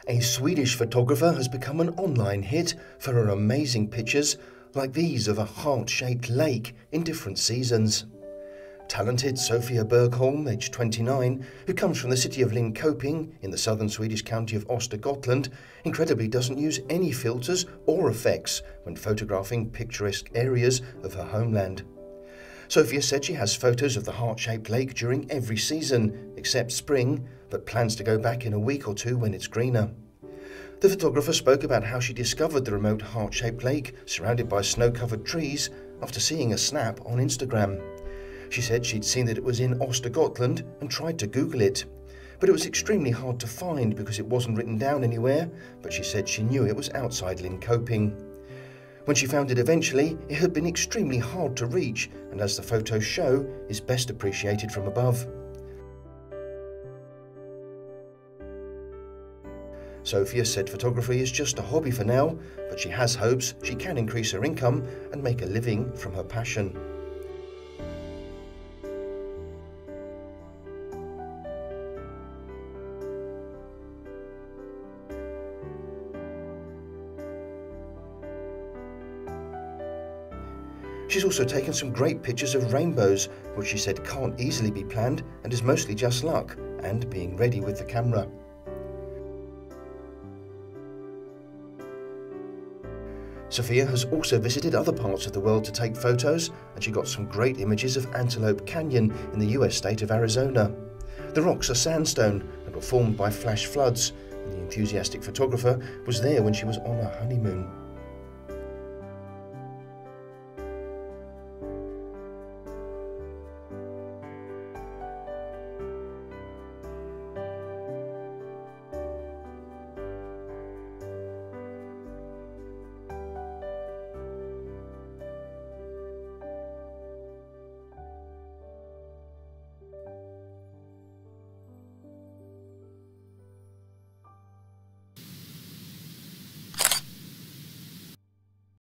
A Swedish photographer has become an online hit for her amazing pictures like these of a heart-shaped lake in different seasons. Talented Sofia Bergholm, aged 29, who comes from the city of Linköping in the southern Swedish county of Östergötland, incredibly doesn't use any filters or effects when photographing picturesque areas of her homeland. Sofia said she has photos of the heart-shaped lake during every season, except spring, but plans to go back in a week or two when it's greener. The photographer spoke about how she discovered the remote heart-shaped lake surrounded by snow-covered trees after seeing a snap on Instagram. She said she'd seen that it was in Östergötland and tried to Google it, but it was extremely hard to find because it wasn't written down anywhere, but she said she knew it was outside Linköping. When she found it eventually, it had been extremely hard to reach and, as the photos show, is best appreciated from above. Sofia said photography is just a hobby for now, but she has hopes she can increase her income and make a living from her passion. She's also taken some great pictures of rainbows, which she said can't easily be planned and is mostly just luck and being ready with the camera. Sofia has also visited other parts of the world to take photos, and she got some great images of Antelope Canyon in the US state of Arizona. The rocks are sandstone and were formed by flash floods, and the enthusiastic photographer was there when she was on her honeymoon.